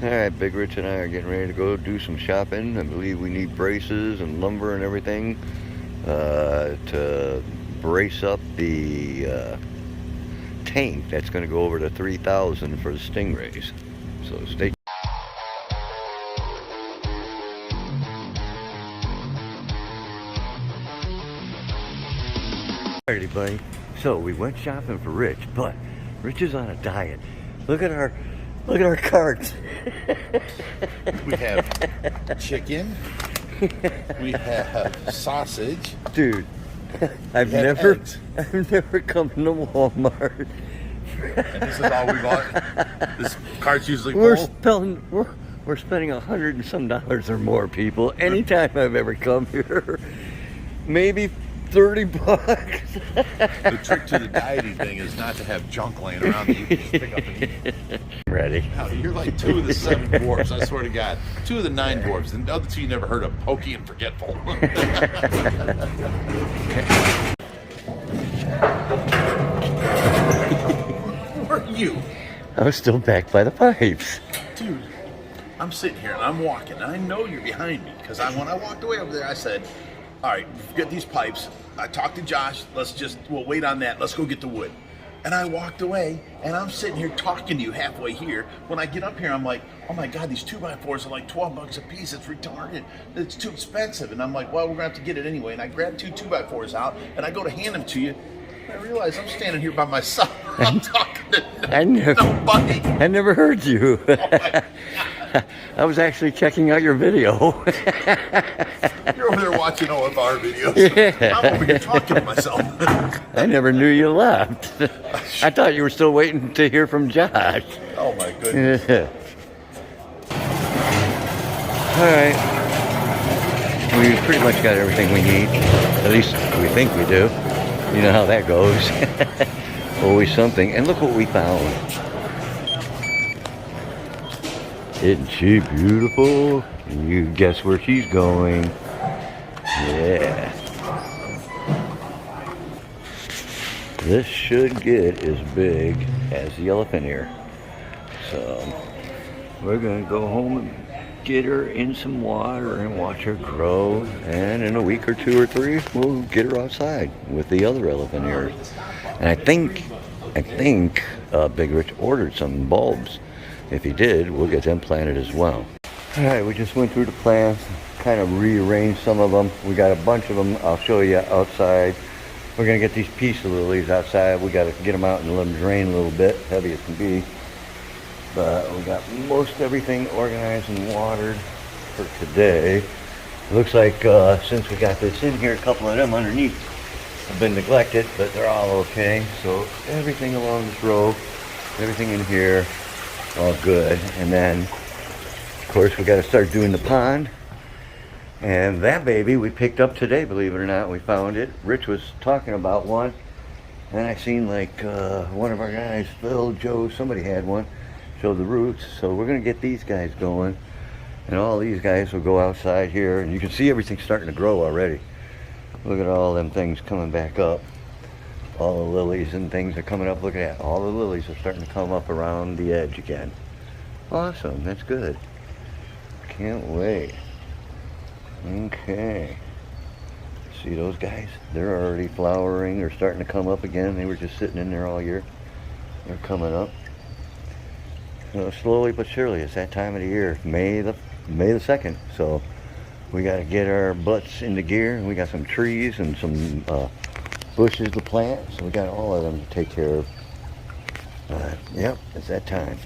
Alright, Bigrich and I are getting ready to go do some shopping. I believe we need braces and lumber and everything to brace up the tank that's going to go over to 3,000 for the stingrays. So stay tuned. Alrighty, buddy. So we went shopping for Rich, but Rich is on a diet. Look at our carts. We have chicken. We have sausage. Dude, I've never come to Walmart. And this is all we bought. This cart's usually We're full. spending $100 and some or more, people. Anytime I've ever come here, maybe $30. The trick to the dieting thing is not to have junk laying around that you can just pick up and eat. Ready? No, you're like 2 of the 7 dwarfs, I swear to God. 2 of the 9 dwarfs, and the other 2 you never heard of, Pokey and Forgetful. Where are you? I was still back by the pipes. Dude, I'm sitting here and I'm walking, and I know you're behind me, because when I walked away over there, I said, all right, forget these pipes. I talked to Josh. We'll wait on that. Let's go get the wood. And I walked away, and I'm sitting here talking to you halfway here. When I get up here, I'm like, oh my God, these 2x4s are like $12 a piece. It's retarded. It's too expensive. And I'm like, well, we're gonna have to get it anyway. And I grab 2 2x4s out, and I go to hand them to you. And I realize I'm standing here by myself. I'm talking to nobody. I never heard you. Oh my God. I was actually checking out your video. You're over there watching OFR videos. Yeah. I'm over here talking to myself. I never knew you left. I thought you were still waiting to hear from Josh. Oh my goodness. Yeah. Alright. We pretty much got everything we need. At least we think we do. You know how that goes. Always something. And look what we found. Isn't she beautiful? You guess where she's going. Yeah. This should get as big as the elephant ear. So we're gonna go home and get her in some water and watch her grow. And in a week or 2 or 3, we'll get her outside with the other elephant ears. And I think Bigrich ordered some bulbs. If he did, we'll get them planted as well. Alright, we just went through the plants, kind of rearranged some of them. We got a bunch of them, I'll show you outside. We're going to get these peace lilies outside. We got to get them out and let them drain a little bit, heavy as can be. But we got most everything organized and watered for today. It looks like since we got this in here, a couple of them underneath have been neglected, but they're all okay. So everything along this row, everything in here, all good. And then of course we got to start doing the pond, and that baby we picked up today, believe it or not. We found it. Rich was talking about one, and I seen like one of our guys, Phil, Joe, somebody had one, showed the roots. So we're gonna get these guys going, and all these guys will go outside here, and you can see everything starting to grow already. Look at all them things coming back up. All the lilies and things are coming up. Look at that. All the lilies are starting to come up around the edge again. Awesome. That's good. Can't wait. Okay. See those guys? They're already flowering. They're starting to come up again. They were just sitting in there all year. They're coming up. Slowly but surely. It's that time of the year. May the 2nd. So we got to get our butts into gear. We got some trees and some bushes to plant, so we got all of them to take care of. Yep, it's that time.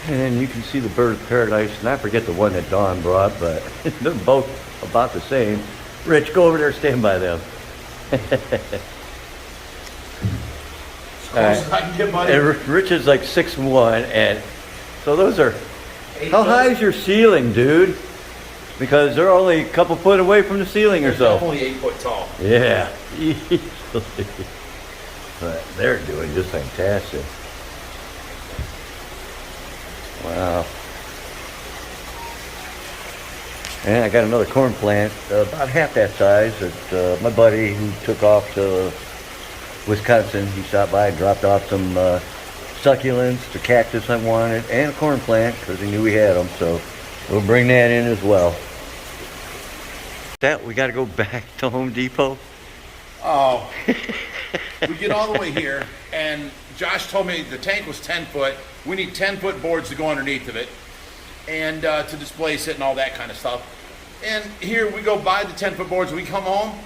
And you can see the bird of paradise, and I forget the one that Dawn brought, but they're both about the same. Rich, go over there, stand by them. And Rich is like 6'1", and so those are. How high is your ceiling, dude? Because they're only a couple foot away from the ceiling or so. Only 8 foot tall. Yeah, easily. But they're doing just fantastic. Wow. And I got another corn plant, about half that size, that my buddy who took off to Wisconsin, he stopped by and dropped off some succulents, the cactus I wanted, and a corn plant because he knew we had them. So we'll bring that in as well. We got to go back to Home Depot. Oh, we get all the way here, and Josh told me the tank was 10 foot. We need 10-foot boards to go underneath of it, and to displace it and all that kind of stuff. And here we go buy the 10-foot boards. We come home,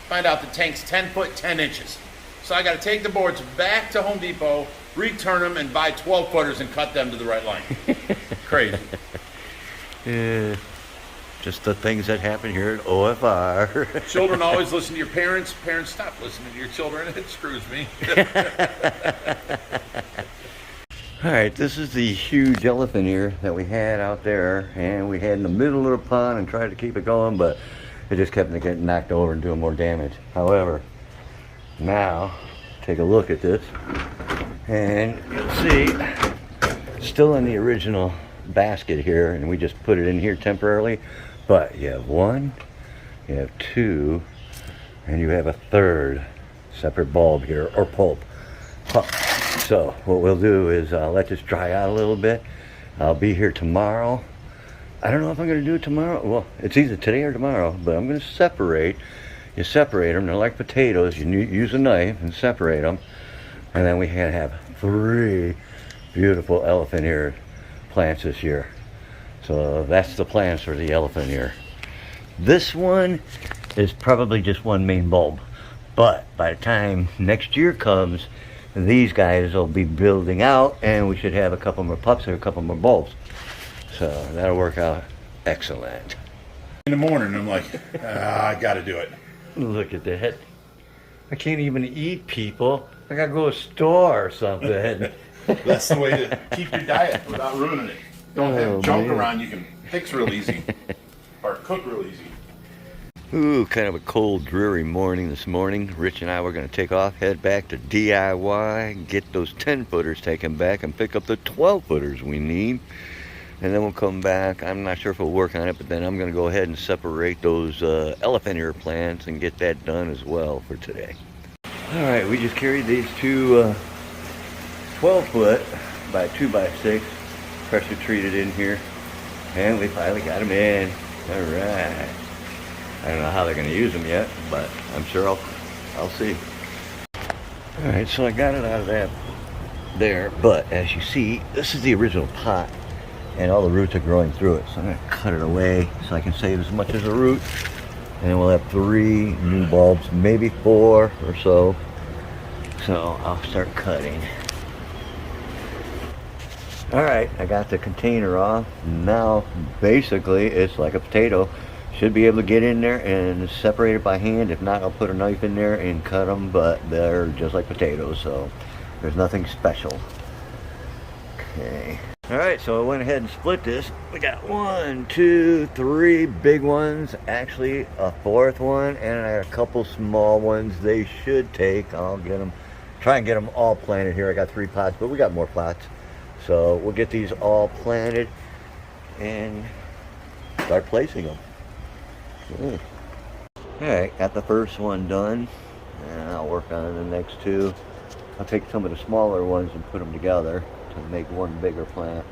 find out the tank's 10 foot 10 inches. So I got to take the boards back to Home Depot, return them, and buy 12-footers and cut them to the right line. Crazy. Yeah. Just the things that happen here at OFR. Children always listen to your parents. Parents stop listening to your children. It screws me. All right, this is the huge elephant here that we had out there, and we had in the middle of the pond and tried to keep it going, but it just kept getting knocked over and doing more damage. However, now take a look at this, and you'll see still in the original basket here, and we just put it in here temporarily. But you have one, you have two, and you have a third separate bulb here, or pulp. So what we'll do is let this dry out a little bit. I'll be here tomorrow. I don't know if I'm going to do it tomorrow. Well, it's either today or tomorrow, but I'm going to separate. You separate them. They're like potatoes. You use a knife and separate them. And then we have 3 beautiful elephant ear plants this year. So that's the plans for the elephant ear. This one is probably just one main bulb, but by the time next year comes, these guys will be building out, and we should have a couple more pups or a couple more bulbs. So that'll work out excellent. In the morning, I'm like, I got to do it. Look at that. I can't even eat, people. I gotta go to a store or something. That's the way to keep your diet without ruining it. Don't have junk around you can fix real easy or cook real easy. Ooh, kind of a cold, dreary morning this morning. Rich and I were going to take off, head back to DIY, get those 10-footers taken back, and pick up the 12-footers we need. And then we'll come back. I'm not sure if we'll work on it, but then I'm going to go ahead and separate those elephant ear plants and get that done as well for today. All right, we just carried these two 12-foot by 2x6 pressure treated in here, and we finally got them in. All right. I don't know how they're going to use them yet, but I'm sure I'll see. All right, so I got it out of that there, but as you see, this is the original pot, and all the roots are growing through it. So I'm going to cut it away so I can save as much as a root, and then we'll have 3 new bulbs, maybe 4 or so. So I'll start cutting. All right, I got the container off. Now, basically, it's like a potato. Should be able to get in there and separate it by hand. If not, I'll put a knife in there and cut them, but they're just like potatoes, so there's nothing special. Okay. All right, so I went ahead and split this. We got 1, 2, 3 big ones, actually a 4th one, and I got a couple small ones they should take. I'll get them, try and get them all planted here. I got 3 pots, but we got more pots. So we'll get these all planted and start placing them. Alright, got the first one done, and I'll work on the next 2. I'll take some of the smaller ones and put them together to make one bigger plant.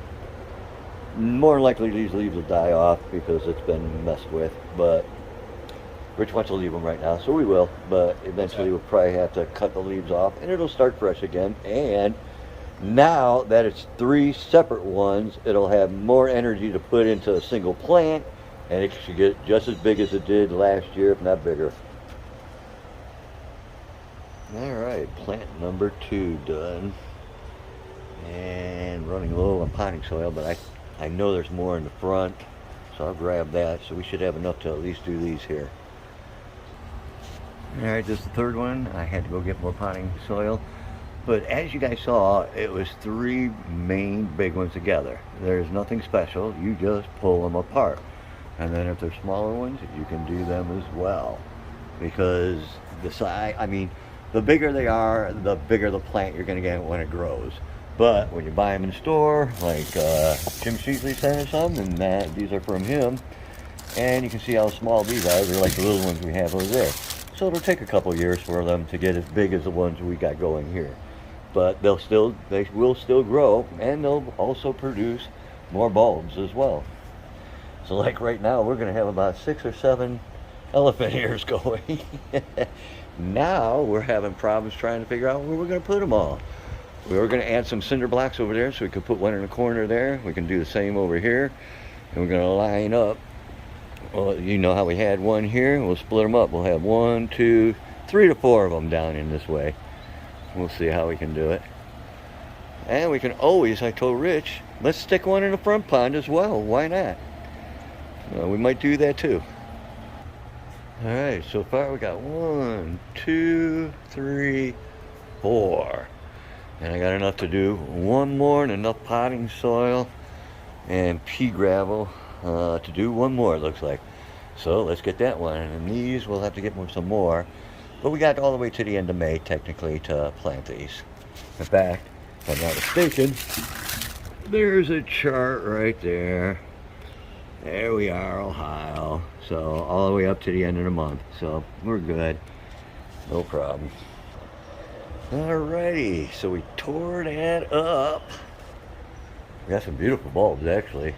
More likely these leaves will die off because it's been messed with, but Rich wants to leave them right now, so we will, but eventually we'll probably have to cut the leaves off and it'll start fresh again. And now that it's 3 separate ones, it'll have more energy to put into a single plant, and it should get just as big as it did last year, if not bigger. All right, plant number 2 done. And running low on potting soil, but I know there's more in the front, so I'll grab that. So we should have enough to at least do these here. All right, this is the 3rd one. I had to go get more potting soil. But as you guys saw, it was 3 main big ones together. There's nothing special. You just pull them apart. And then if they're smaller ones, you can do them as well. Because the size, I mean, the bigger they are, the bigger the plant you're going to get when it grows. But when you buy them in the store, like Jim Sheasley sent us some, and these are from him. And you can see how small these are. They're like the little ones we have over there. So it'll take a couple years for them to get as big as the ones we got going here. but they will still grow, and they'll also produce more bulbs as well. So like right now, we're going to have about 6 or 7 elephant ears going. Now we're having problems trying to figure out where we're going to put them all. We were going to add some cinder blocks over there so we could put one in the corner there. We can do the same over here. And we're going to line up. Well, you know how we had one here. We'll split them up. We'll have 1, 2, 3 to 4 of them down in this way. We'll see how we can do it. And we can always, I told Rich, let's stick one in the front pond as well. Why not? We might do that too. All right, so far we got 1, 2, 3, 4. And I got enough to do one more and enough potting soil and pea gravel to do one more, it looks like. So let's get that one. And these we'll have to get some more. But we got all the way to the end of May, technically, to plant these. In fact, if I'm not mistaken, there's a chart right there. There we are, Ohio. So all the way up to the end of the month. So we're good. No problem. Alrighty, so we tore that up. We got some beautiful bulbs, actually.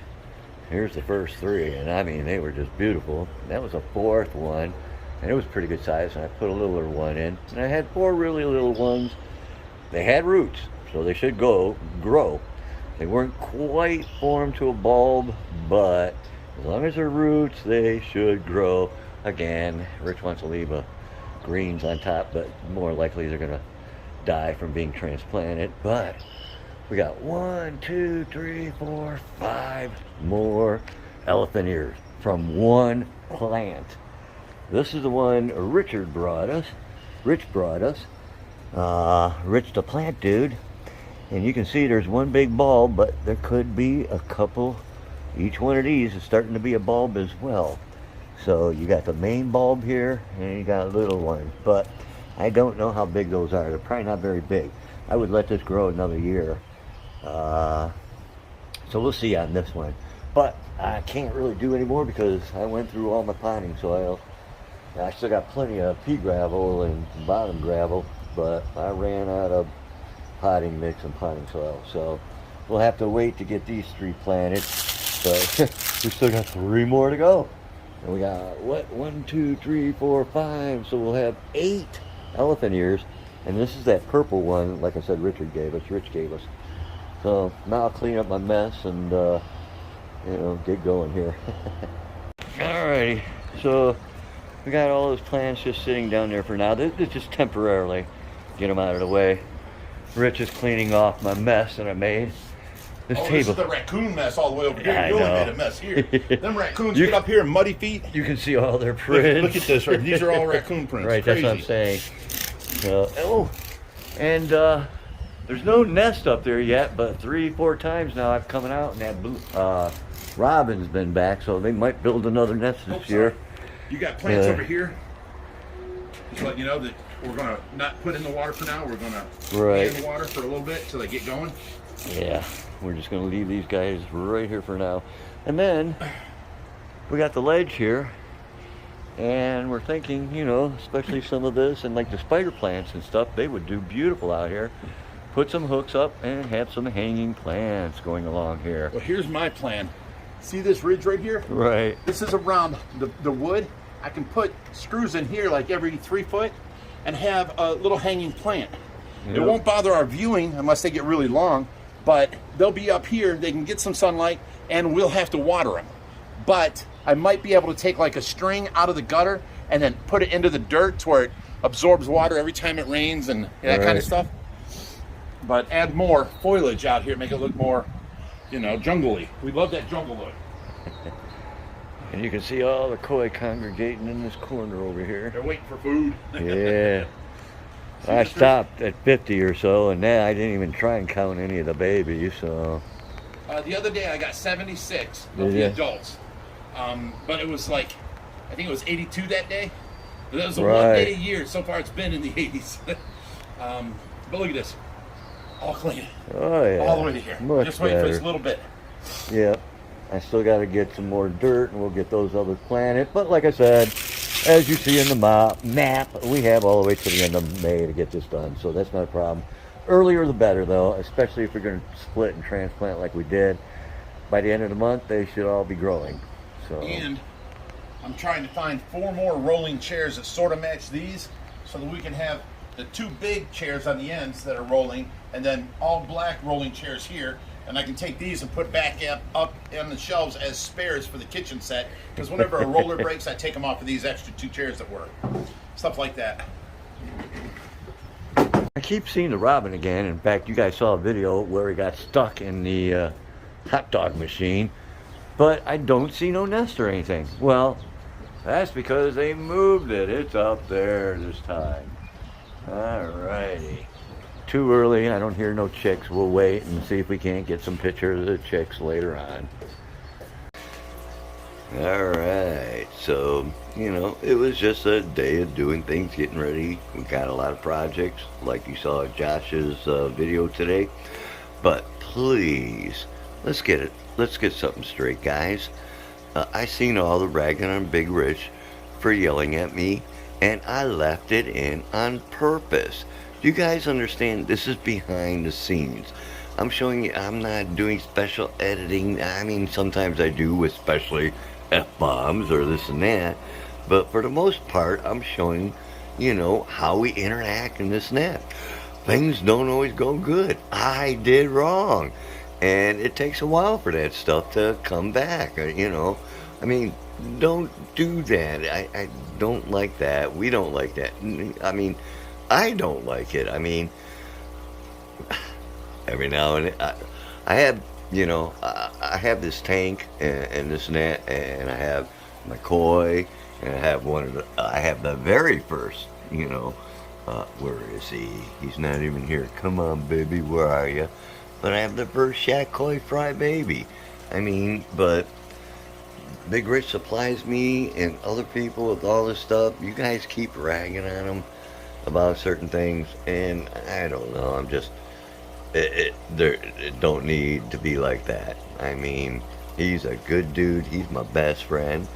Here's the first 3, and I mean, they were just beautiful. That was a 4th one, and it was pretty good size, and I put a littler one in. And I had 4 really little ones. They had roots, so they should grow. They weren't quite formed to a bulb, but as long as they're roots, they should grow. Again, Rich wants to leave greens on top, but more likely they're gonna die from being transplanted. But we got 1, 2, 3, 4, 5 more elephant ears from one plant. This is the one Rich brought us. Rich the plant dude. And you can see there's one big bulb, but there could be a couple. Each one of these is starting to be a bulb as well. So you got the main bulb here, and you got little ones. But I don't know how big those are. They're probably not very big. I would let this grow another year. So we'll see on this one. But I can't really do any more because I went through all my potting soil. I still got plenty of pea gravel and bottom gravel, but I ran out of potting mix and potting soil. So we'll have to wait to get these 3 planted. But we still got 3 more to go. And we got, what, 1, 2, 3, 4, 5. So we'll have 8 elephant ears. And this is that purple one, like I said, Rich gave us. So now I'll clean up my mess and, get going here. Alrighty, so we got all those plants just sitting down there for now. This is just temporarily get them out of the way. Rich is cleaning off my mess that I made. This table. This is the raccoon mess all the way over here. I You only know. made a mess here. Them raccoons get up here, muddy feet. You can see all their prints. Look at this, right? These are all raccoon prints. Right, Crazy. that's what I'm saying. And there's no nest up there yet, but 3-4 times now I've come out and that blue, robin's been back, so they might build another nest this year. You got plants over here. Just let you know that we're gonna not put in the water for now. We're gonna lay in the water for a little bit till they get going. Yeah, we're just gonna leave these guys right here for now. And then we got the ledge here, and we're thinking, especially some of this and like the spider plants and stuff, they would do beautiful out here. Put some hooks up and have some hanging plants going along here. Well, here's my plan. See this ridge right here? Right. This is around the wood. I can put screws in here like every 3 foot and have a little hanging plant. Yep. It won't bother our viewing unless they get really long, but they'll be up here. They can get some sunlight and we'll have to water them. But I might be able to take like a string out of the gutter and then put it into the dirt to where it absorbs water every time it rains and that kind of stuff. But add more foliage out here, make it look more, jungle-y. We love that jungle look. And you can see all the koi congregating in this corner over here. They're waiting for food. Yeah. I stopped at 50 or so, and now I didn't even try and count any of the babies, so. The other day I got 76 of the adults. But it was like, I think it was 82 that day. That was the one day a year. So far it's been in the 80s. But look at this. All clean. Oh, yeah. All the way to here. Much Just waiting for better. this little bit. Yeah. I still got to get some more dirt, and we'll get those others planted. But like I said, as you see in the map, we have all the way to the end of May to get this done, so that's not a problem. Earlier the better though, especially if you're going to split and transplant like we did. By the end of the month, they should all be growing. So. And I'm trying to find 4 more rolling chairs that sort of match these, so that we can have the 2 big chairs on the ends that are rolling, and then all black rolling chairs here. And I can take these and put back up on the shelves as spares for the kitchen set. Because whenever a roller breaks, I take them off of these extra 2 chairs that work. Stuff like that. I keep seeing the robin again. In fact, you guys saw a video where he got stuck in the hot dog machine. But I don't see no nest or anything. Well, that's because they moved it. It's up there this time. Alrighty. Too early. I don't hear no chicks. We'll wait and see if we can't get some pictures of the chicks later on. Alright. So, you know, it was just a day of doing things, getting ready. We got a lot of projects, like you saw Josh's video today. But please, let's get something straight, guys. I seen all the ragging on Bigrich for yelling at me, and I left it in on purpose. You guys understand this is behind the scenes. I'm showing you I'm not doing special editing. I mean, sometimes I do, especially F-bombs or this and that. But for the most part, I'm showing, you know, how we interact in this net. Things don't always go good. I did wrong. And it takes a while for that stuff to come back, you know. I mean, don't do that. I don't like that. We don't like that. I mean, I don't like it. I mean, every now and then, I have, you know, I have this tank and this net, and I have my koi, and I have I have the very first, you know, where is he? He's not even here. Come on, baby, where are you? But I have the first shack koi fry baby. I mean, but Bigrich supplies me and other people with all this stuff. You guys keep ragging on them about certain things, and I don't know. I'm just, it don't need to be like that. I mean, he's a good dude. He's my best friend.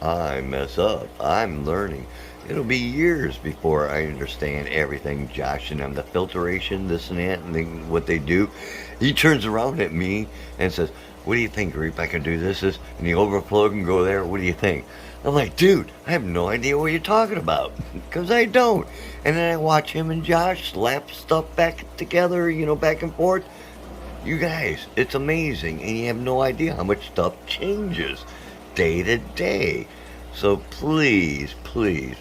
I mess up. I'm learning. It'll be years before I understand everything Josh and them, the filtration, this and that, and what they do. He turns around at me and says, "What do you think, Reap? I can do this, and the overflow can go there. What do you think?" I'm like, dude, I have no idea what you're talking about, because I don't. And then I watch him and Josh slap stuff back together, you know, back and forth. You guys, it's amazing, and you have no idea how much stuff changes day to day. So please, please,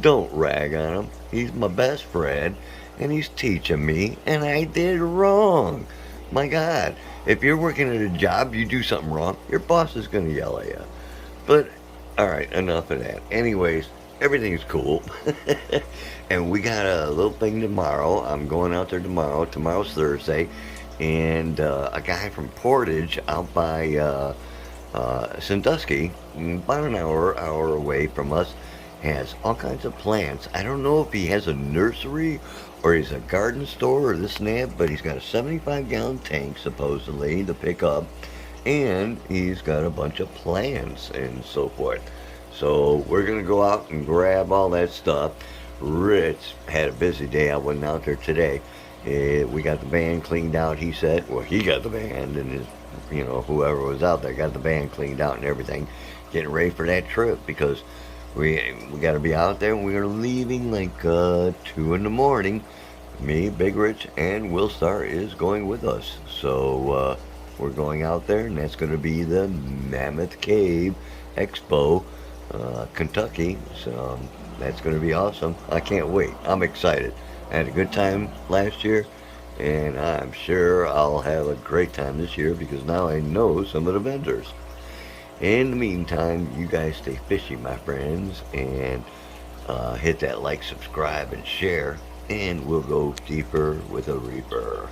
don't rag on him. He's my best friend, and he's teaching me, and I did wrong. My God, if you're working at a job, you do something wrong, your boss is going to yell at you. But all right, enough of that. Anyways, everything's cool. And we got a little thing tomorrow. I'm going out there tomorrow. Tomorrow's Thursday. And a guy from Portage out by Sandusky, about an hour away from us, has all kinds of plants. I don't know if he has a nursery or he's a garden store or this and that, but he's got a 75-gallon tank, supposedly, to pick up. And he's got a bunch of plants and so forth. So we're going to go out and grab all that stuff. Rich had a busy day. I wasn't out there today. We got the van cleaned out, he said. Well, he got the van, and his, you know, whoever was out there got the van cleaned out and everything. Getting ready for that trip, because we got to be out there. We're leaving like 2 in the morning. Me, Bigrich, and Will Star is going with us. So we're going out there, and that's going to be the Mammoth Cave Expo, Kentucky. So that's going to be awesome. I can't wait. I'm excited. I had a good time last year, and I'm sure I'll have a great time this year, because now I know some of the vendors. In the meantime, you guys stay fishy, my friends, and hit that like, subscribe, and share, and we'll go deeper with a reaper.